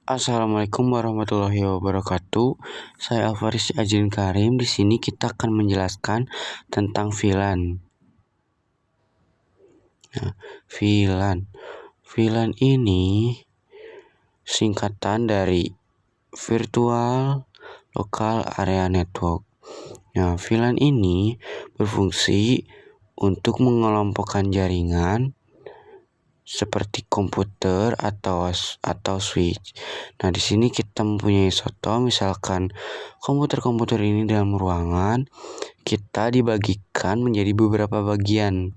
Assalamualaikum warahmatullahi wabarakatuh. Saya Alfaris Ajin Karim. Di sini kita akan menjelaskan tentang VLAN. VLAN ini singkatan dari Virtual Local Area Network. VLAN ini berfungsi untuk mengelompokkan jaringan seperti komputer atau switch. Di sini kita mempunyai contoh, misalkan komputer-komputer ini dalam ruangan, kita dibagikan menjadi beberapa bagian.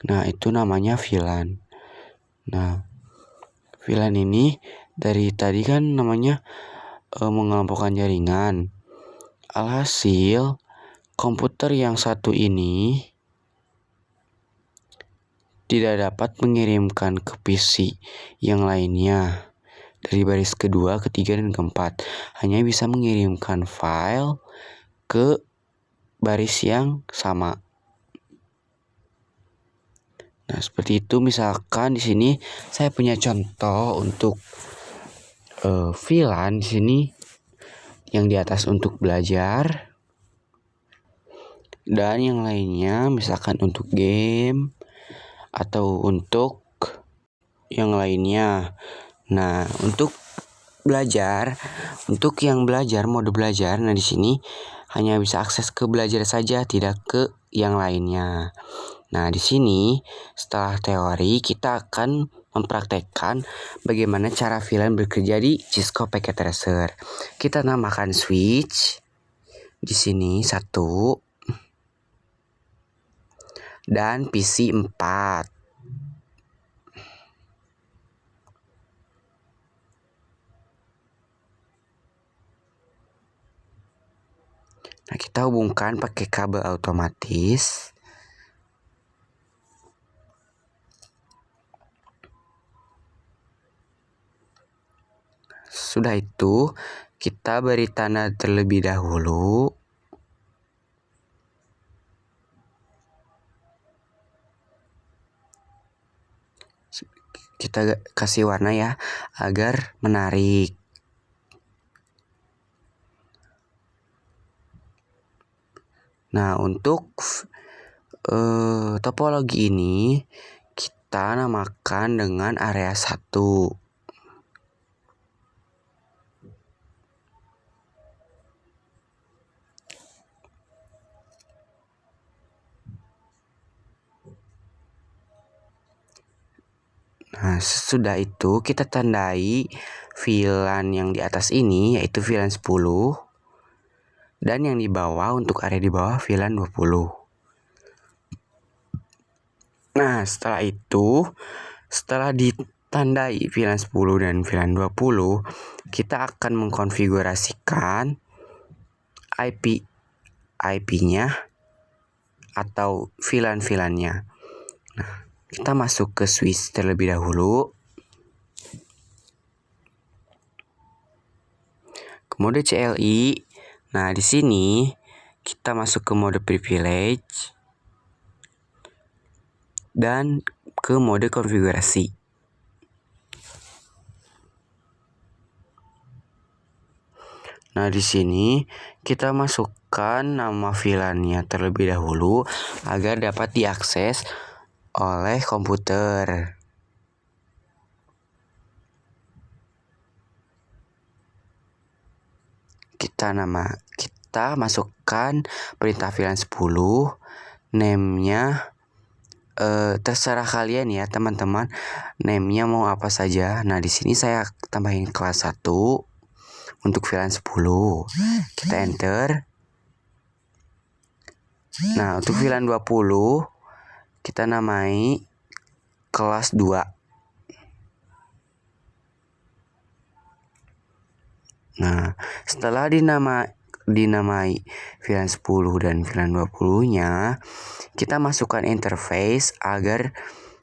Itu namanya VLAN. VLAN ini dari tadi kan namanya mengelompokkan jaringan. Alhasil komputer yang satu ini tidak dapat mengirimkan ke PC yang lainnya dari baris kedua, ketiga, dan keempat. Hanya bisa mengirimkan file ke baris yang sama. Seperti itu. Misalkan di sini saya punya contoh untuk VLAN di sini. Yang di atas untuk belajar, dan yang lainnya misalkan untuk game atau untuk yang lainnya. Untuk belajar, untuk yang belajar, mode belajar, di sini hanya bisa akses ke belajar saja, tidak ke yang lainnya. Di sini setelah teori kita akan mempraktekkan bagaimana cara VLAN bekerja di Cisco Packet Tracer. Kita namakan switch di sini 1 dan PC 4. Kita hubungkan pakai kabel otomatis. Sudah itu, kita beri tanda terlebih dahulu. Kita kasih warna ya, agar menarik. Untuk topologi ini kita namakan dengan area 1. Sesudah itu kita tandai VLAN yang di atas ini, yaitu VLAN 10, dan yang di bawah, untuk area di bawah, VLAN 20. Setelah itu, setelah ditandai VLAN 10 dan VLAN 20, kita akan mengkonfigurasikan IP-nya atau VLAN-VLAN-nya. Kita masuk ke switch terlebih dahulu. Ke mode CLI. Di sini kita masuk ke mode privilege dan ke mode konfigurasi. Di sini kita masukkan nama VLAN-nya terlebih dahulu agar dapat diakses oleh komputer. Kita masukkan perintah VLAN 10, name-nya terserah kalian ya teman-teman, name-nya mau apa saja. Di sini saya tambahin kelas 1 untuk VLAN 10. Kita enter. Untuk VLAN 20 kita namai kelas 2. Setelah dinamai VLAN 10 dan VLAN 20-nya, kita masukkan interface agar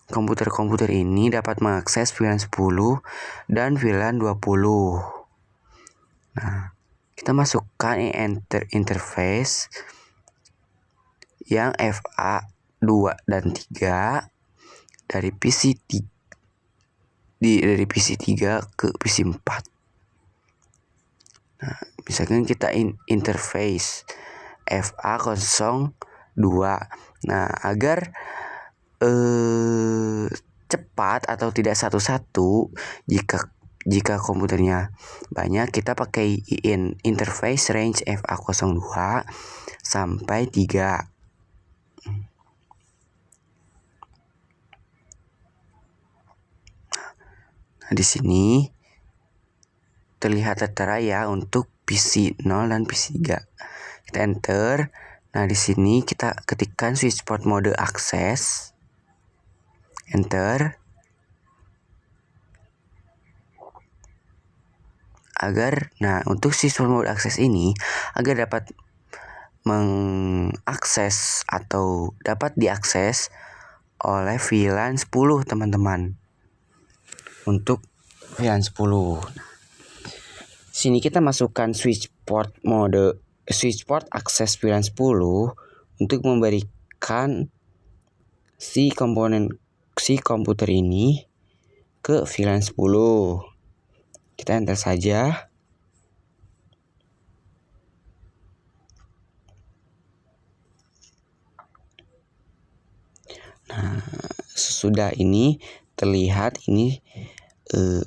komputer-komputer ini dapat mengakses VLAN 10 dan VLAN 20. Kita masukkan interface yang FA 2 dan 3 dari dari PC3 ke PC4. Nah, misalkan kita interface FA02. Nah, agar cepat atau tidak satu-satu, jika komputernya banyak, kita pakai interface range FA02 sampai 3. Nah, di sini terlihat tertera ya untuk PC 0 dan PC 3. Kita enter. Nah, di sini kita ketikkan switch port mode akses. Enter. Untuk switch port mode akses ini, agar dapat mengakses atau dapat diakses oleh VLAN 10, teman-teman. Untuk VLAN 10. Sini kita masukkan switch port akses VLAN 10 untuk memberikan si komputer ini ke VLAN 10. Kita enter saja. Nah, sesudah ini terlihat ini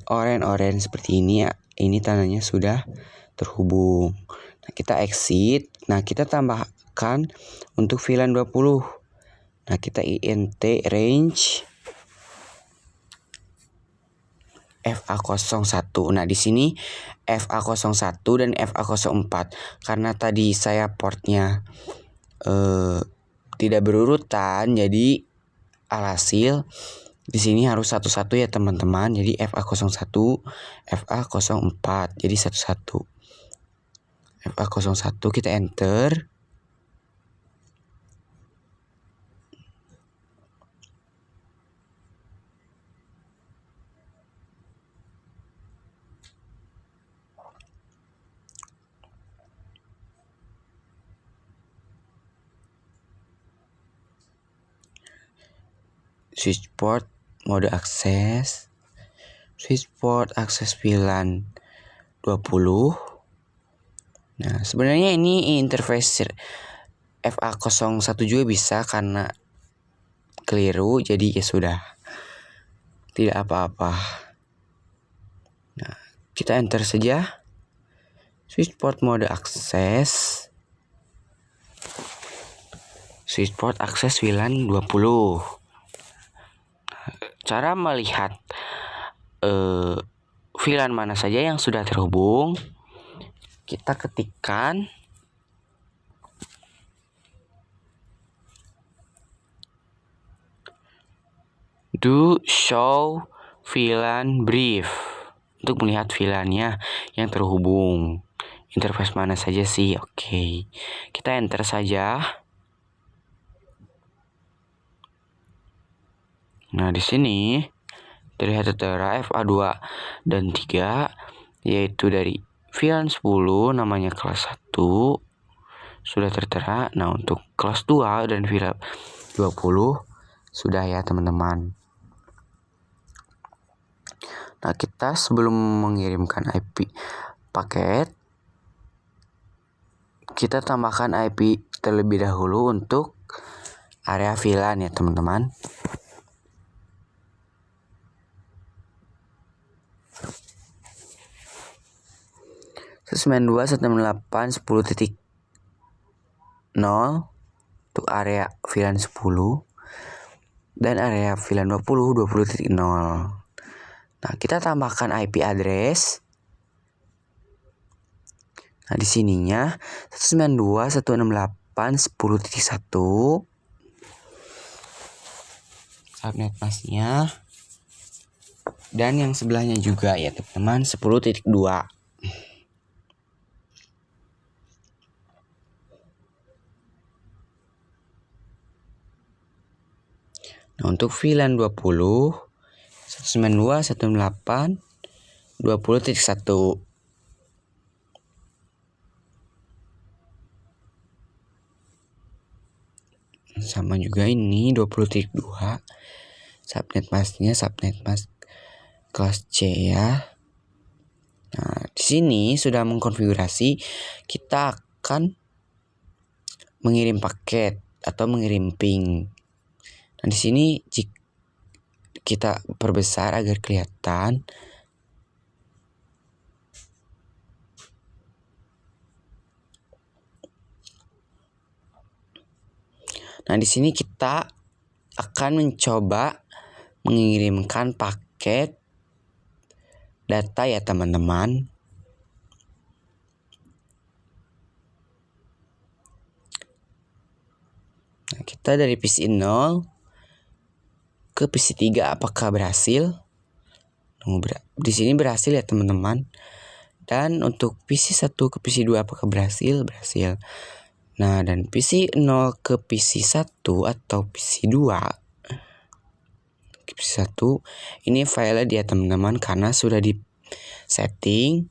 orange seperti ini ya. Ini tandanya sudah terhubung. Nah, kita exit. Nah, kita tambahkan untuk VLAN 20. Nah, kita int range FA01. Nah, di sini FA01 dan FA04. Karena tadi saya portnya tidak berurutan, jadi alhasil di sini harus satu-satu ya, teman-teman. Jadi FA01, FA04. Jadi satu-satu. FA01 kita enter. Switch port mode akses. Switch port akses VLAN 20. Nah, sebenarnya ini interface FA01 juga bisa, karena keliru, jadi ya sudah, tidak apa-apa. Nah, kita enter saja. Switch port mode akses. Switch port akses VLAN 20. Cara melihat VLAN mana saja yang sudah terhubung, kita ketikkan do show VLAN brief untuk melihat VLAN-nya yang terhubung. Interface mana saja sih? Oke. Kita enter saja. Nah, di sini terlihat tertera FA2 dan 3, yaitu dari VLAN 10 namanya kelas 1 sudah tertera. Nah, untuk kelas 2 dan VLAN 20 sudah ya, teman-teman. Nah, kita sebelum mengirimkan IP paket, kita tambahkan IP terlebih dahulu untuk area VLAN ya, teman-teman. untuk area VLAN 10 dan area VLAN 20.0. Nah, kita tambahkan IP address. Nah, di sininya 192.168.10.1. Subnet masknya. Dan yang sebelahnya juga ya, teman-teman, 10.2. Nah, untuk VLAN 20 192.168.20.1. Sama juga ini 20.2. Subnet masknya subnet mask kelas C ya. Nah, di sini sudah mengkonfigurasi, kita akan mengirim paket atau mengirim ping. Nah, di sini kita perbesar agar kelihatan. Nah, di sini kita akan mencoba mengirimkan paket data ya teman-teman. Nah, kita dari PC 0 ke PC 3 apakah berhasil? Di sini berhasil ya teman-teman. Dan untuk PC 1 ke PC 2 apakah berhasil? Berhasil. Nah, dan PC 0 ke PC 1 atau PC 2 ke PC 1 ini file dia teman-teman, karena sudah di setting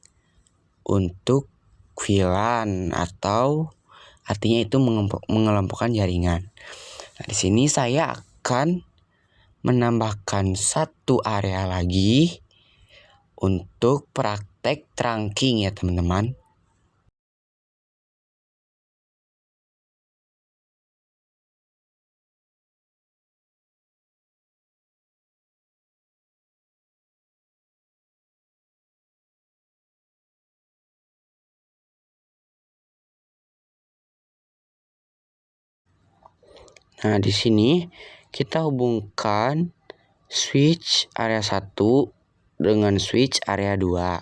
untuk VLAN atau artinya itu mengelompokkan jaringan. Nah, di sini saya akan menambahkan satu area lagi untuk praktek trunking ya teman-teman. Nah, di sini kita hubungkan switch area 1 dengan switch area 2.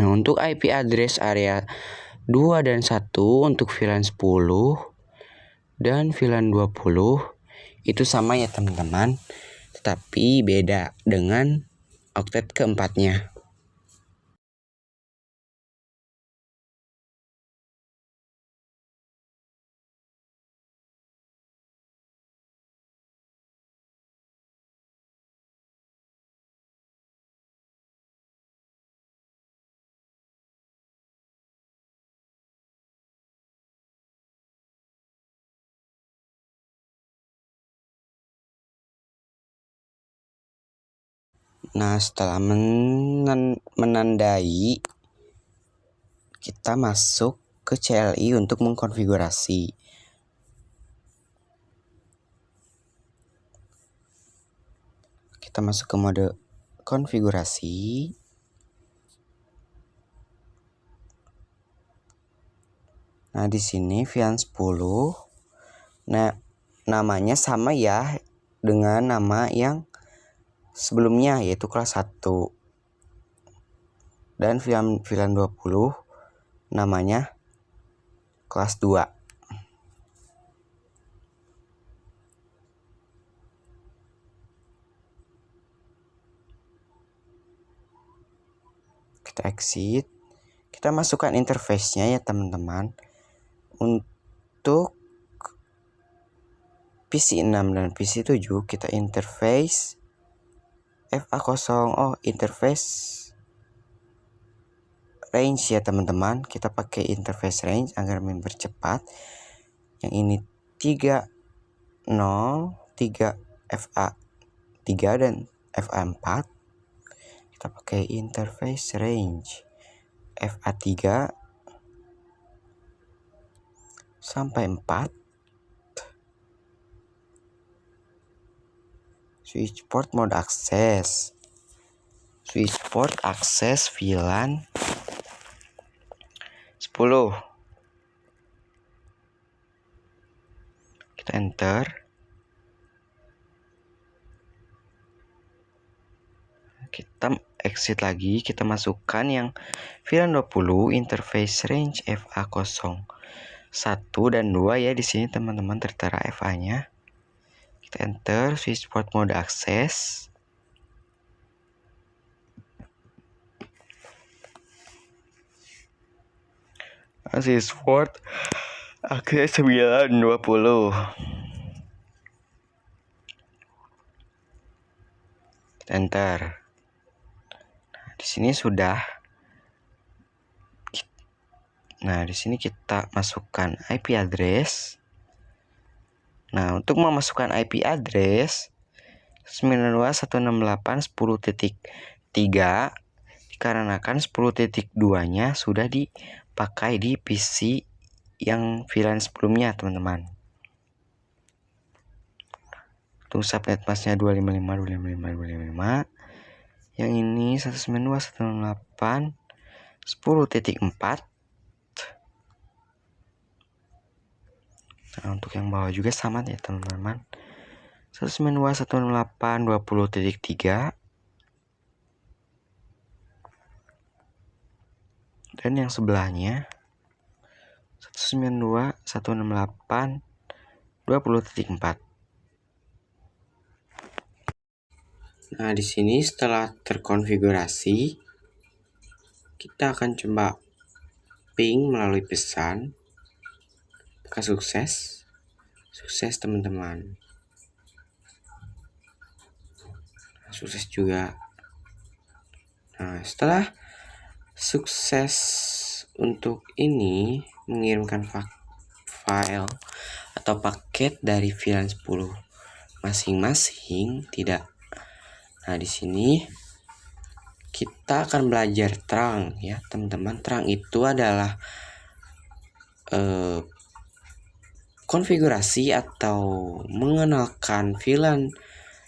Nah, untuk IP address area 2 dan 1 untuk VLAN 10 dan VLAN 20 itu sama ya teman-teman, tetapi beda dengan oktet keempatnya. Nah, setelah menandai, kita masuk ke CLI untuk mengkonfigurasi. Kita masuk ke mode konfigurasi. Nah, di sini VLAN 10. Nah, namanya sama ya dengan nama yang sebelumnya, yaitu kelas 1. Dan VLAN 20 namanya kelas 2. Kita exit. Kita masukkan interface-nya ya teman-teman. Untuk PC 6 dan PC 7 kita interface FA0. Oh, interface range ya teman-teman. Kita pakai interface range agar mempercepat. Yang ini 3.0, 3 FA3 dan FA4. Kita pakai interface range FA3 sampai 4. Switch port mode akses. Switch port akses VLAN 10. Kita enter. Kita exit lagi, kita masukkan yang VLAN 20 interface range FA0 1 dan 2 ya. Di sini teman-teman tertera FA-nya. Kita enter switch port mode akses. Switch port akses 920. Kita enter. Nah, di sini sudah. Nah, di sini kita masukkan IP address. Nah, untuk memasukkan IP address 92.168.10.3 dikarenakan 10.2-nya sudah dipakai di PC yang VLAN sebelumnya, teman-teman. Untuk subnet masknya 255.255.255. Yang ini 192.168.10.4. Nah, untuk yang bawah juga sama ya, teman-teman. 192.168.20.3. Dan yang sebelahnya 192.168.20.4. Nah, di sini setelah terkonfigurasi, kita akan coba ping melalui pesan. Apakah sukses? Sukses, teman-teman. Sukses juga. Nah, setelah sukses untuk ini mengirimkan file atau paket dari VLAN 10 masing-masing, tidak. Nah, di sini kita akan belajar terang ya, teman-teman. Terang itu adalah konfigurasi atau mengenalkan VLAN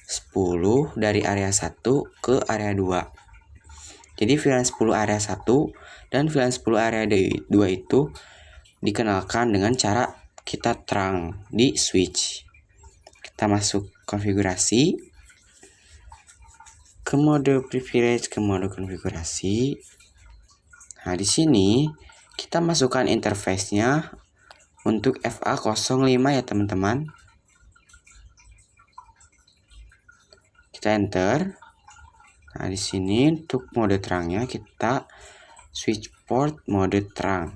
10 dari area 1 ke area 2. Jadi VLAN 10 area 1 dan VLAN 10 area 2 itu dikenalkan dengan cara kita terang di switch. Kita masuk konfigurasi, ke mode privilege, ke mode konfigurasi. Nah, di sini kita masukkan interface-nya untuk FA05 ya, teman-teman. Kita enter. Nah, di sini untuk mode terangnya kita switch port mode terang.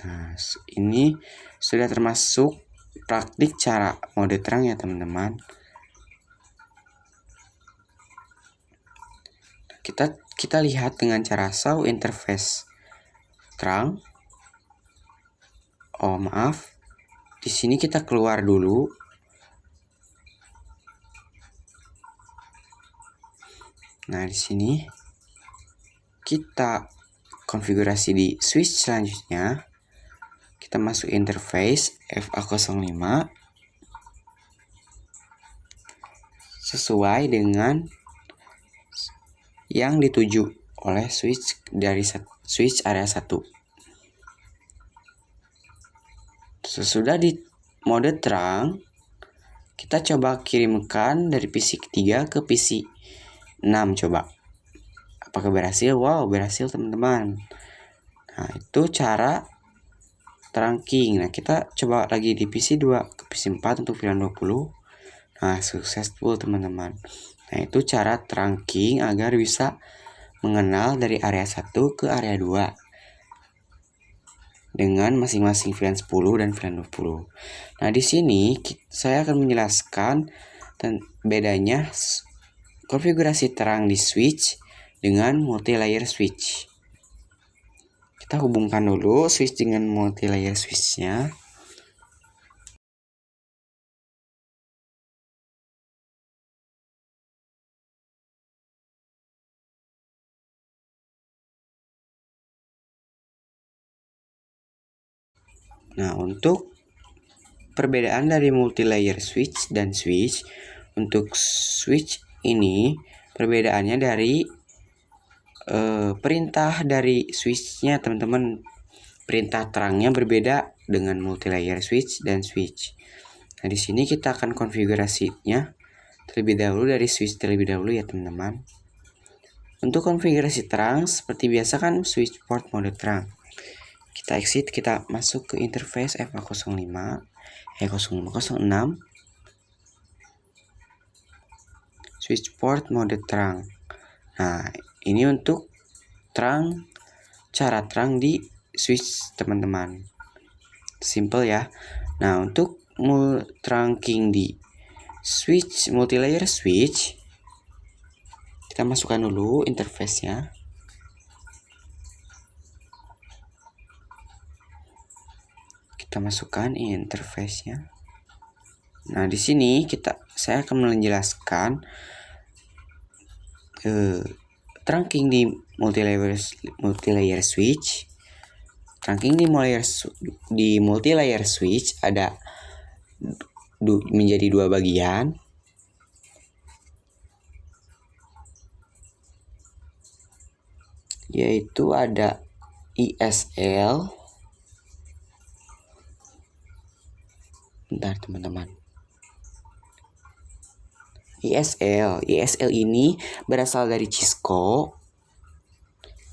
Nah, ini sudah termasuk praktik cara mode terang ya, teman-teman. Kita lihat dengan cara show interface terang. Oh, maaf. Di sini kita keluar dulu. Nah, di sini kita konfigurasi di switch selanjutnya. Kita masuk interface FA05 sesuai dengan yang dituju oleh switch dari switch area 1. Sesudah di mode terang, kita coba kirimkan dari PC 3 ke PC 6 coba. Apakah berhasil? Wow, berhasil, teman-teman. Nah, itu cara trunking. Nah, kita coba lagi di PC 2 ke PC 4 untuk VLAN 20. Nah, successful, teman-teman. Nah, itu cara trunking agar bisa mengenal dari area 1 ke area 2 dengan masing-masing VLAN 10 dan VLAN 20. Nah, di sini saya akan menjelaskan bedanya konfigurasi terang di switch dengan multi-layer switch. Kita hubungkan dulu switch dengan multi-layer switch-nya. Nah, untuk perbedaan dari multi-layer switch dan switch, untuk switch ini perbedaannya dari perintah dari switch-nya, teman-teman. Perintah terangnya berbeda dengan multi-layer switch dan switch. Nah, di sini kita akan konfigurasinya terlebih dahulu dari switch terlebih dahulu ya, teman-teman. Untuk konfigurasi terang seperti biasa kan switch port mode terang. Kita exit, kita masuk ke interface FA05, 0506, switch port mode terang. Nah, ini untuk terang, cara terang di switch, teman-teman. Simple ya. Nah, untuk trunking di switch, multilayer switch, kita masukkan dulu interface-nya. Kita masukkan interface-nya. Nah, di sini saya akan menjelaskan trunking di multilayer switch. Trunking di multilayer switch ada menjadi dua bagian. Yaitu ada ISL. Bentar teman-teman. ISL ini berasal dari Cisco.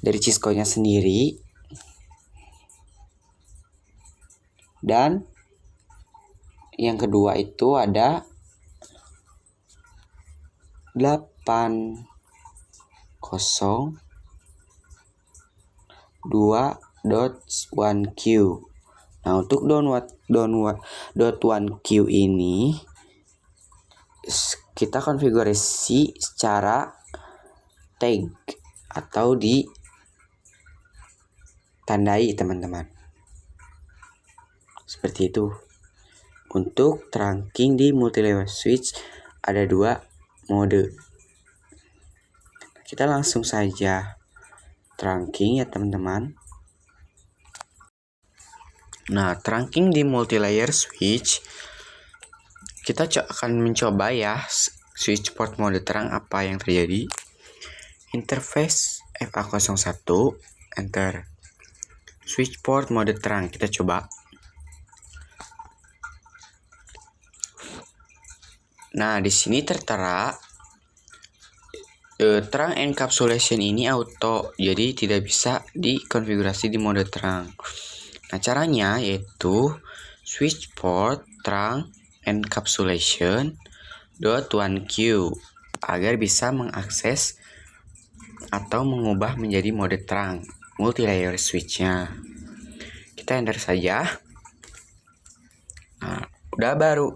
Dari Cisco-nya sendiri. Dan yang kedua itu ada 80.1Q. Nah, untuk .1Q ini kita konfigurasi secara tag atau ditandai teman-teman. Seperti itu. Untuk trunking di multilayer switch ada dua mode. Kita langsung saja trunking ya teman-teman. Nah, trunking di multilayer switch kita akan mencoba ya switch port mode terang apa yang terjadi. Interface FA01 enter. Switch port mode terang kita coba. Nah, di sini tertera terang encapsulation ini auto, jadi tidak bisa dikonfigurasi di mode terang. Nah, caranya yaitu switch port terang encapsulation .1Q agar bisa mengakses atau mengubah menjadi mode terang multilayer switch-nya. Kita enter saja. Nah, udah baru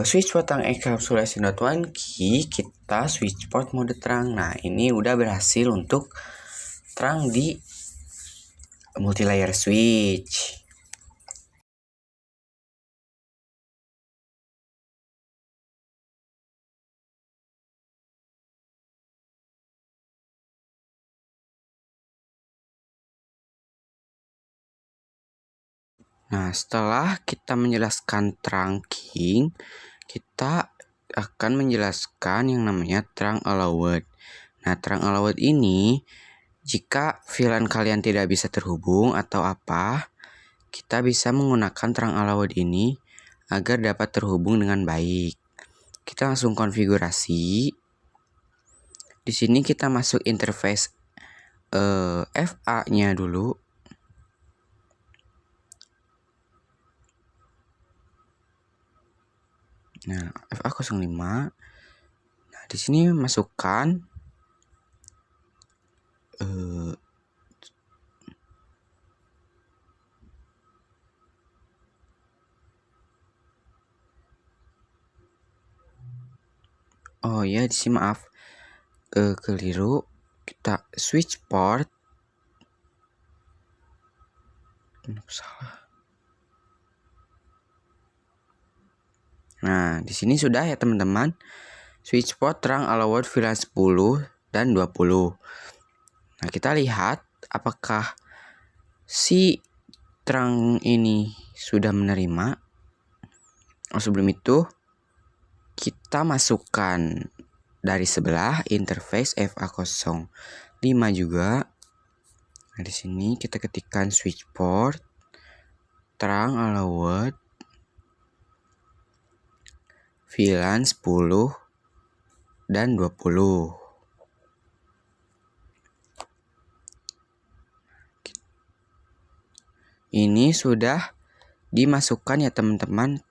switch port terang encapsulation .1Q, kita switch port mode terang. Nah, ini udah berhasil untuk terang di multilayer switch. Nah, setelah kita menjelaskan trunking, kita akan menjelaskan yang namanya trunk allowed. Nah, trunk allowed ini jika VLAN kalian tidak bisa terhubung atau apa, kita bisa menggunakan trunk allowed ini agar dapat terhubung dengan baik. Kita langsung konfigurasi. Di sini kita masuk interface FA-nya dulu. Nah, FA05. Nah, di sini masukkan oh ya, di sini maaf. Keliru. Kita switch port. Salah. Nah, di sini sudah ya teman-teman. Switch port terang allowed VLAN 10 dan 20. Nah, kita lihat apakah si terang ini sudah menerima. Sebelum itu kita masukkan dari sebelah interface FA05 juga. Nah, di sini kita ketikkan switch port terang allowed VLAN 10 dan 20. Ini sudah dimasukkan ya teman-teman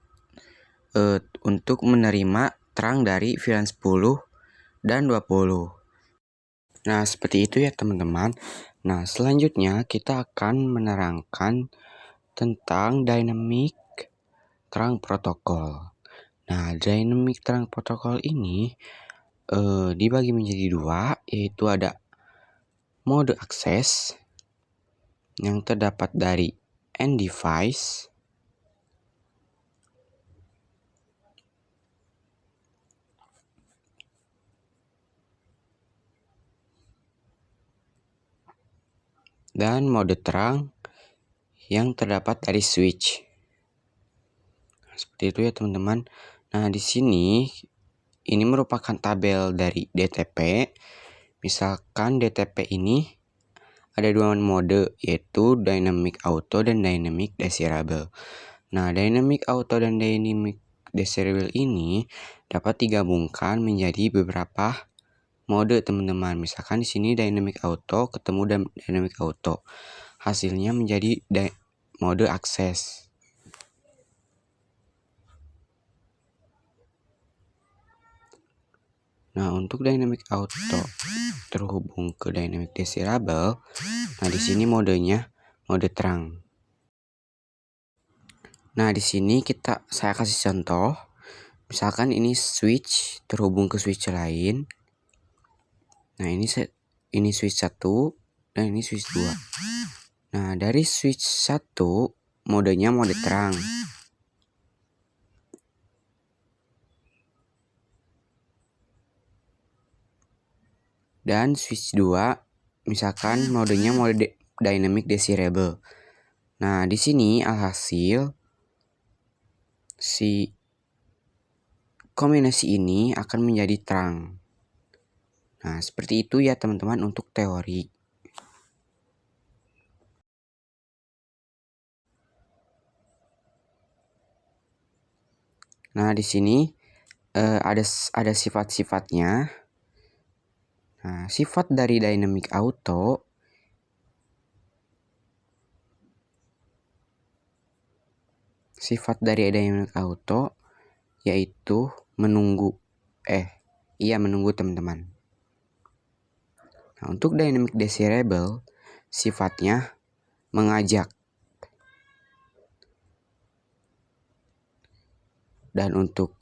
untuk menerima terang dari VLAN 10 dan 20. Nah, seperti itu ya teman-teman. Nah, selanjutnya kita akan menerangkan tentang dynamic terang protokol. Nah, dynamic trunk protocol ini dibagi menjadi dua, yaitu ada mode akses yang terdapat dari end device dan mode trunk yang terdapat dari switch. Seperti itu ya teman-teman. Nah, di sini ini merupakan tabel dari DTP. Misalkan DTP ini ada dua mode, yaitu dynamic auto dan dynamic desirable. Nah, dynamic auto dan dynamic desirable ini dapat digabungkan menjadi beberapa mode teman-teman. Misalkan di sini dynamic auto ketemu dynamic auto. Hasilnya menjadi mode akses. Nah, untuk dynamic auto terhubung ke dynamic desirable. Nah, di sini modenya mode terang. Nah, di sini saya kasih contoh. Misalkan ini switch terhubung ke switch lain. Nah, ini switch 1 dan ini switch 2. Nah, dari switch 1 modenya mode terang. Dan switch 2 misalkan modenya mode dynamic desirable. Nah, di sini alhasil si kombinasi ini akan menjadi terang. Nah, seperti itu ya teman-teman untuk teori. Nah, di sini ada sifat-sifatnya. Nah, sifat dari dynamic auto yaitu menunggu. Menunggu teman-teman. Nah, untuk dynamic desirable sifatnya mengajak. Dan untuk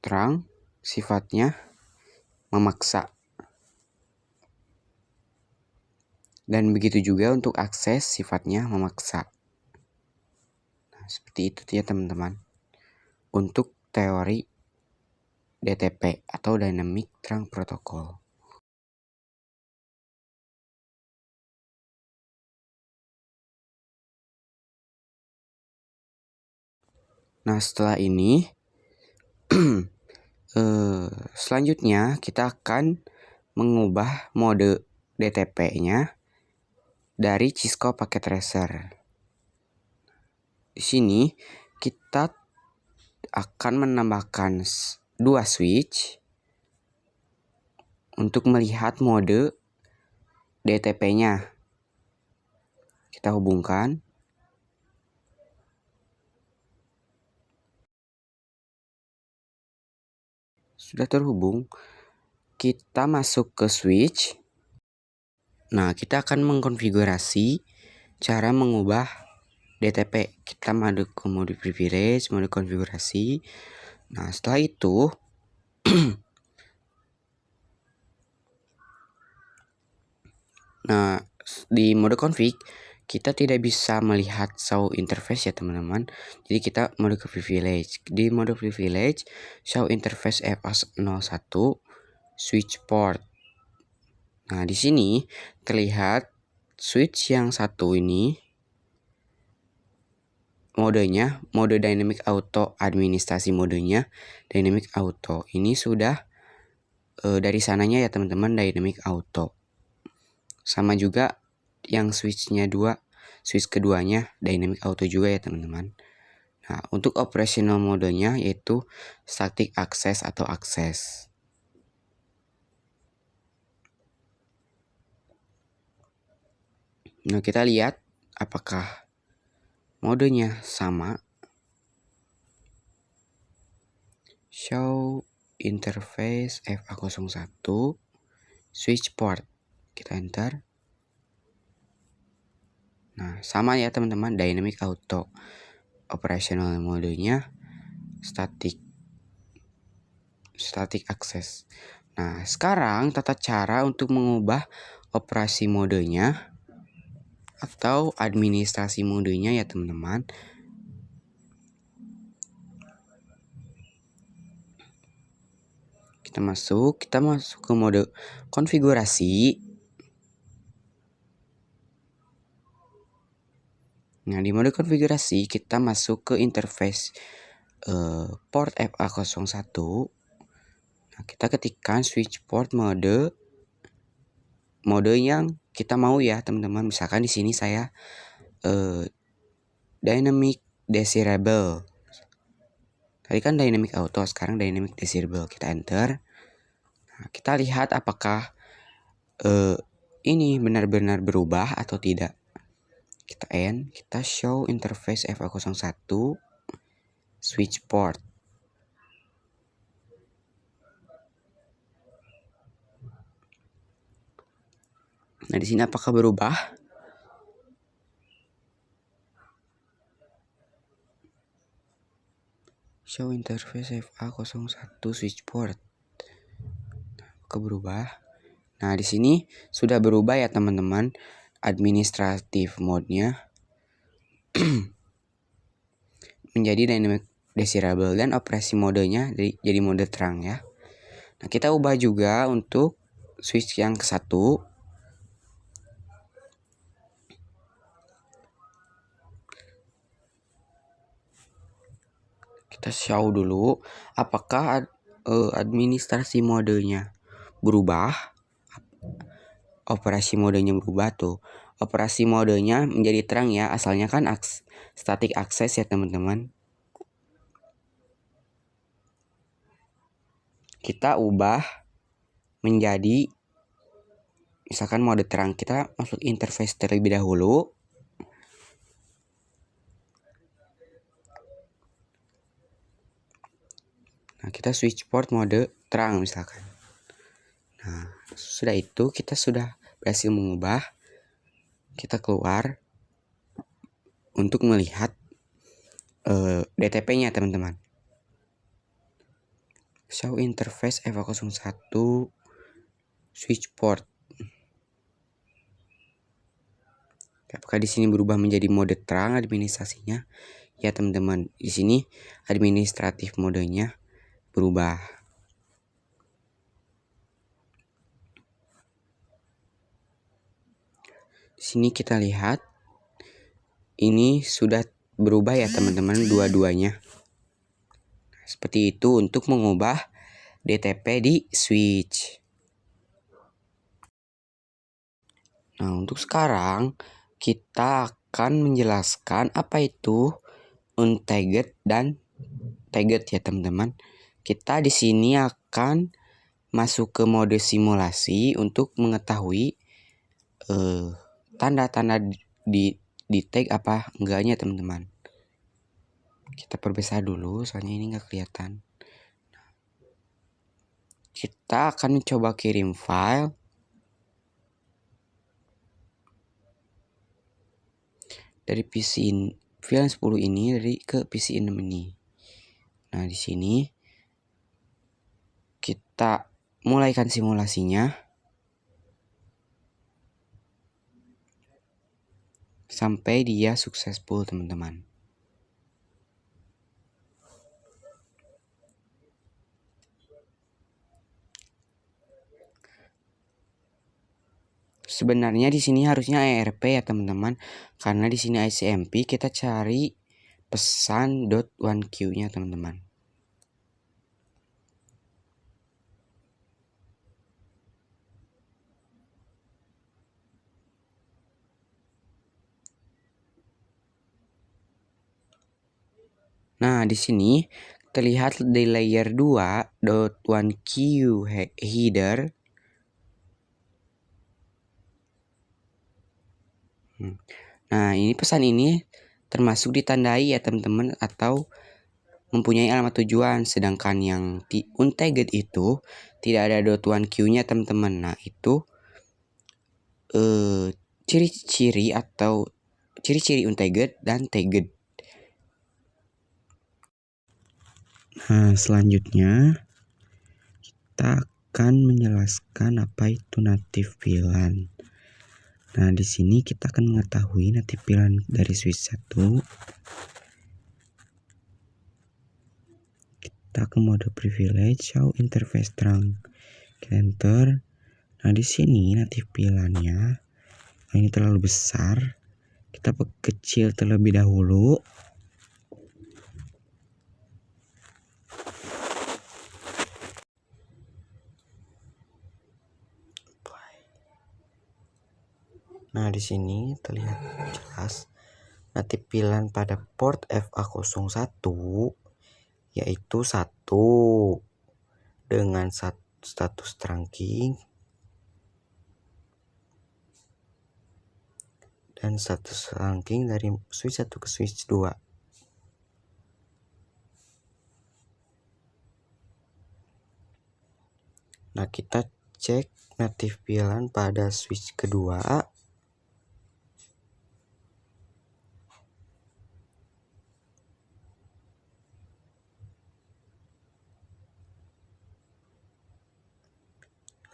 terang sifatnya memaksa. Dan begitu juga untuk akses sifatnya memaksa. Nah, seperti itu ya teman-teman. Untuk teori DTP atau Dynamic Trunk Protocol. Nah, setelah ini selanjutnya kita akan mengubah mode DTP-nya dari Cisco Packet Tracer. Di sini kita akan menambahkan dua switch untuk melihat mode DTP-nya. Kita hubungkan. Sudah terhubung. Kita masuk ke switch. Nah, kita akan mengkonfigurasi cara mengubah DTP. Kita masuk ke mode privilege, mode konfigurasi. Nah, setelah itu nah, di mode config kita tidak bisa melihat show interface ya teman-teman. Jadi kita mode ke privilege. Di mode privilege show interface FA01 switch port. Nah, di sini terlihat switch yang satu ini modenya mode dynamic auto, administrasi modenya dynamic auto. Ini sudah dari sananya ya teman-teman, dynamic auto. Sama juga yang switch keduanya dynamic auto juga ya teman-teman. Nah, untuk operational modenya yaitu static access atau akses. Nah, kita lihat apakah modenya sama. Show interface FA01 switch port. Kita enter. Nah, sama ya teman-teman, dynamic auto. Operational modenya static access. Nah, sekarang tata cara untuk mengubah operasi modenya atau administrasi modenya ya teman-teman. Kita masuk ke mode konfigurasi. Nah, di mode konfigurasi kita masuk ke interface port FA01. Nah, kita ketikkan switch port mode yang kita mau ya teman-teman. Misalkan di sini saya dynamic desirable. Tadi kan dynamic auto, sekarang dynamic desirable. Kita enter. Nah, kita lihat apakah ini benar-benar berubah atau tidak. Kita end, kita show interface FA01 switch port. Nah, di sini apakah berubah? Show interface FA01 switch port. Apakah berubah? Nah, di sini sudah berubah ya teman-teman. Administratif mode-nya menjadi dynamic desirable dan operasi modenya jadi mode terang ya. Nah, kita ubah juga untuk switch yang ke-1. Kita show dulu apakah administrasi modenya berubah. Operasi modenya berubah tuh. Operasi modenya menjadi terang ya. Asalnya kan static access ya teman-teman. Kita ubah menjadi misalkan mode terang. Kita masuk interface terlebih dahulu. Nah, kita switch port mode terang misalkan. Nah, sudah itu kita sudah berhasil mengubah. Kita keluar untuk melihat DTP-nya teman-teman. Show interface FA01 switch port. Apakah di sini berubah menjadi mode terang administrasinya? Ya teman-teman, di sini administratif modenya berubah. Di sini kita lihat ini sudah berubah ya teman-teman dua-duanya. Seperti itu untuk mengubah DTP di switch. Nah, untuk sekarang kita akan menjelaskan apa itu untagged dan tagged ya teman-teman. Kita di sini akan masuk ke mode simulasi untuk mengetahui tanda-tanda di tag apa enggaknya teman-teman. Kita perbesar dulu soalnya ini nggak kelihatan. Kita akan mencoba kirim file dari PC file 10 ini ke PC 6 ini. Nah, di sini kita mulaikan simulasinya sampai dia successful teman-teman. Sebenarnya di sini harusnya ERP ya teman-teman, karena di sini ICMP kita cari pesan .1Q-nya teman-teman. Nah, di sini terlihat di layer 2 .1Q header. Nah, ini pesan ini termasuk ditandai ya teman-teman atau mempunyai alamat tujuan, sedangkan yang untagged itu tidak ada .1Q-nya teman-teman. Nah, itu ciri-ciri atau ciri-ciri untagged dan tagged. Nah, selanjutnya kita akan menjelaskan apa itu native VLAN. Nah, di sini kita akan mengetahui native VLAN dari switch 1. Kita ke mode privilege, show interface terang. Kita enter. Nah, di sini native VLAN-nya ini terlalu besar. Kita kecil terlebih dahulu. Nah, di sini terlihat jelas native VLAN pada port FA01 yaitu 1 dengan status trunking dan status trunking dari switch 1 ke switch 2. Nah, kita cek native VLAN pada switch kedua.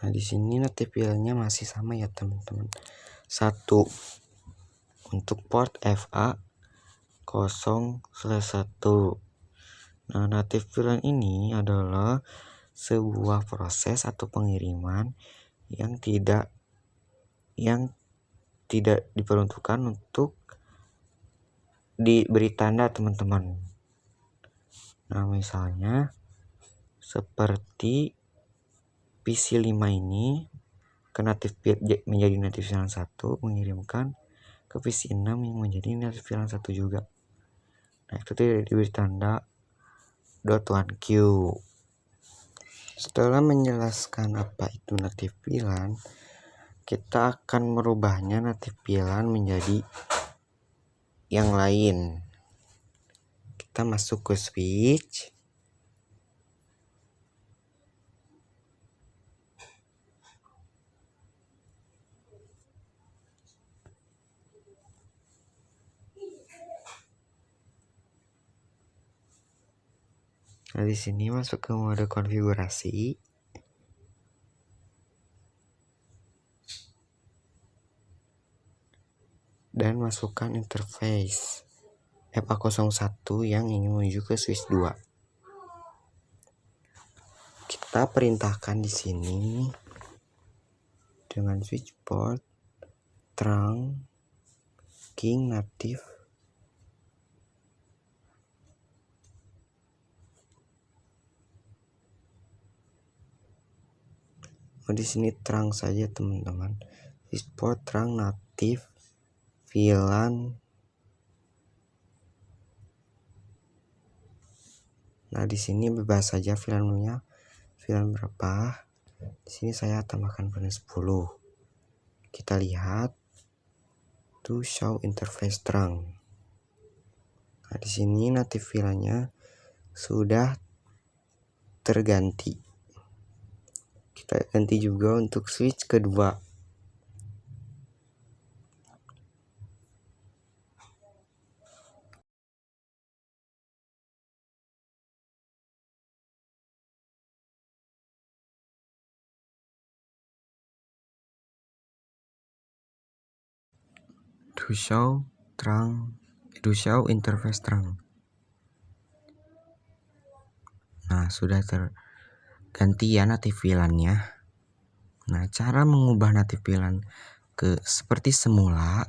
Nah, di sini native VLAN-nya masih sama ya, teman-teman. 1 untuk port FA0/1. Nah, native VLAN ini adalah sebuah proses atau pengiriman yang tidak diperuntukkan untuk diberi tanda, teman-teman. Nah, misalnya seperti PC5 ini menjadi native VLAN 1 mengirimkan ke PC6 yang menjadi native VLAN 1 juga. Nah, itu tidak diberi tanda .1Q. Setelah menjelaskan apa itu native VLAN, kita akan merubahnya native VLAN menjadi yang lain. Kita masuk ke switch. Nah, di sini masuk ke mode konfigurasi. Dan masukkan interface FA01 yang ingin menuju ke switch 2. Kita perintahkan di sini dengan switch port trunking native. Di sini terang saja, teman-teman. Switch port trunk native VLAN. Nah, di sini bebas saja VLAN-nya. VLAN berapa? Di sini saya tambahkan VLAN 10. Kita lihat to show interface terang. Nah, di sini native VLAN-nya sudah terganti. Kita ganti juga untuk switch kedua. To show interface terang. Nah, sudah terganti ya native VLAN-nya. Nah, cara mengubah native VLAN ke seperti semula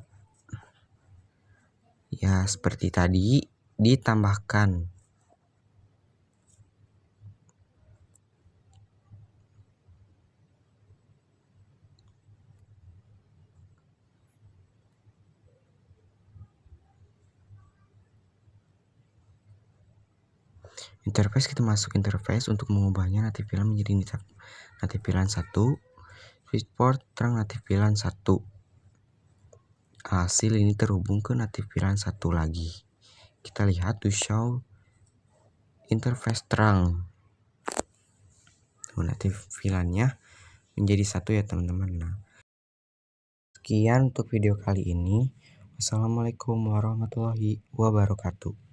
ya seperti tadi, ditambahkan interface. Kita masuk interface untuk mengubahnya native VLAN menjadi native VLAN 1. Switch port terang native VLAN 1. Hasil ini terhubung ke native VLAN 1 lagi. Kita lihat to show interface terang. Native VLAN-nya menjadi 1 ya, teman-teman. Nah, sekian untuk video kali ini. Wassalamualaikum warahmatullahi wabarakatuh.